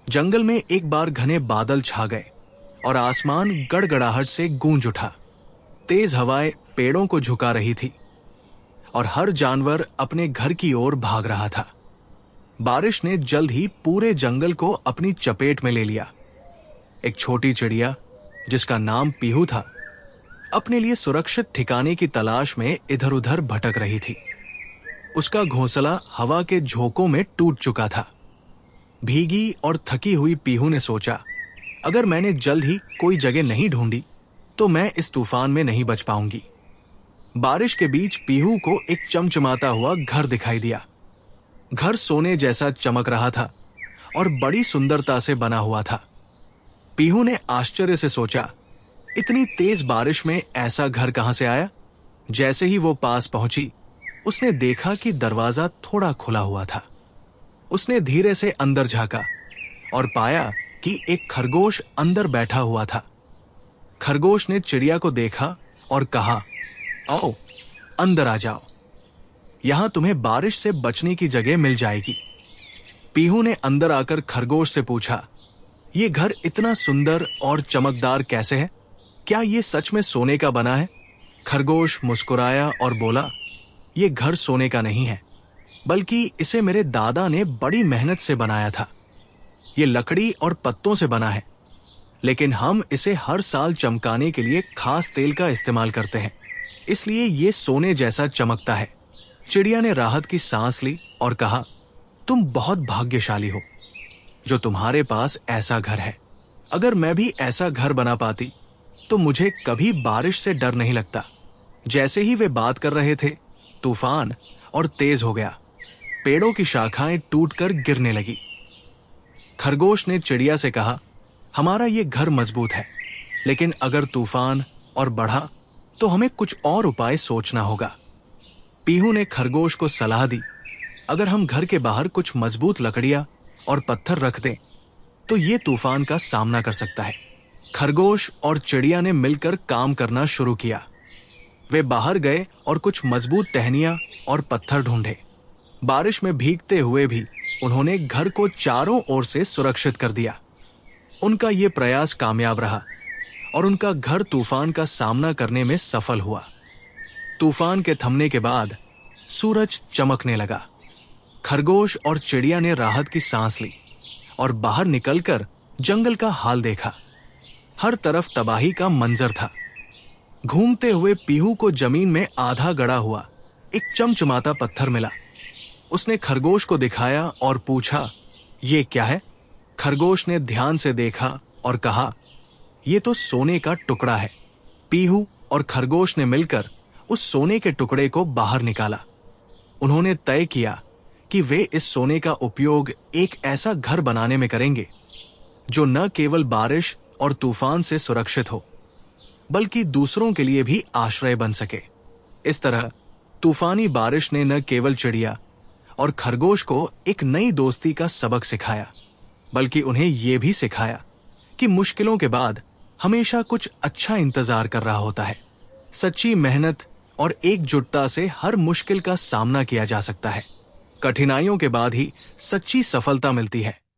जंगल में एक बार घने बादल छा गए और आसमान गड़गड़ाहट से गूंज उठा। तेज हवाएं पेड़ों को झुका रही थी और हर जानवर अपने घर की ओर भाग रहा था। बारिश ने जल्द ही पूरे जंगल को अपनी चपेट में ले लिया। एक छोटी चिड़िया जिसका नाम पीहू था, अपने लिए सुरक्षित ठिकाने की तलाश में इधर उधर भटक रही थी। उसका घोंसला हवा के झोंकों में टूट चुका था। भीगी और थकी हुई पीहू ने सोचा, अगर मैंने जल्द ही कोई जगह नहीं ढूंढी तो मैं इस तूफान में नहीं बच पाऊंगी। बारिश के बीच पीहू को एक चमचमाता हुआ घर दिखाई दिया। घर सोने जैसा चमक रहा था और बड़ी सुंदरता से बना हुआ था। पीहू ने आश्चर्य से सोचा, इतनी तेज बारिश में ऐसा घर कहां से आया? जैसे ही वो पास पहुंची, उसने देखा कि दरवाजा थोड़ा खुला हुआ था। उसने धीरे से अंदर झांका और पाया कि एक खरगोश अंदर बैठा हुआ था। खरगोश ने चिड़िया को देखा और कहा, आओ अंदर आ जाओ, यहां तुम्हें बारिश से बचने की जगह मिल जाएगी। पीहू ने अंदर आकर खरगोश से पूछा, ये घर इतना सुंदर और चमकदार कैसे है? क्या ये सच में सोने का बना है? खरगोश मुस्कुराया और बोला, ये घर सोने का नहीं है, बल्कि इसे मेरे दादा ने बड़ी मेहनत से बनाया था। ये लकड़ी और पत्तों से बना है, लेकिन हम इसे हर साल चमकाने के लिए खास तेल का इस्तेमाल करते हैं, इसलिए ये सोने जैसा चमकता है। चिड़िया ने राहत की सांस ली और कहा, तुम बहुत भाग्यशाली हो जो तुम्हारे पास ऐसा घर है। अगर मैं भी ऐसा घर बना पाती तो मुझे कभी बारिश से डर नहीं लगता। जैसे ही वे बात कर रहे थे, तूफान और तेज हो गया। पेड़ों की शाखाएं टूटकर गिरने लगी। खरगोश ने चिड़िया से कहा, हमारा ये घर मजबूत है, लेकिन अगर तूफान और बढ़ा तो हमें कुछ और उपाय सोचना होगा। पीहू ने खरगोश को सलाह दी, अगर हम घर के बाहर कुछ मजबूत लकड़ियां और पत्थर रख दें तो ये तूफान का सामना कर सकता है। खरगोश और चिड़िया ने मिलकर काम करना शुरू किया। वे बाहर गए और कुछ मजबूत टहनियां और पत्थर ढूंढे। बारिश में भीगते हुए भी उन्होंने घर को चारों ओर से सुरक्षित कर दिया। उनका ये प्रयास कामयाब रहा और उनका घर तूफान का सामना करने में सफल हुआ। तूफान के थमने के बाद सूरज चमकने लगा। खरगोश और चिड़िया ने राहत की सांस ली और बाहर निकलकर जंगल का हाल देखा। हर तरफ तबाही का मंजर था। घूमते हुए पीहू को जमीन में आधा गड़ा हुआ एक चमचमाता पत्थर मिला। उसने खरगोश को दिखाया और पूछा, ये क्या है? खरगोश ने ध्यान से देखा और कहा, ये तो सोने का टुकड़ा है। पीहू और खरगोश ने मिलकर उस सोने के टुकड़े को बाहर निकाला। उन्होंने तय किया कि वे इस सोने का उपयोग एक ऐसा घर बनाने में करेंगे जो न केवल बारिश और तूफान से सुरक्षित हो, बल्कि दूसरों के लिए भी आश्रय बन सके। इस तरह तूफानी बारिश ने न केवल चिड़िया और खरगोश को एक नई दोस्ती का सबक सिखाया, बल्कि उन्हें यह भी सिखाया कि मुश्किलों के बाद हमेशा कुछ अच्छा इंतजार कर रहा होता है। सच्ची मेहनत और एकजुटता से हर मुश्किल का सामना किया जा सकता है। कठिनाइयों के बाद ही सच्ची सफलता मिलती है।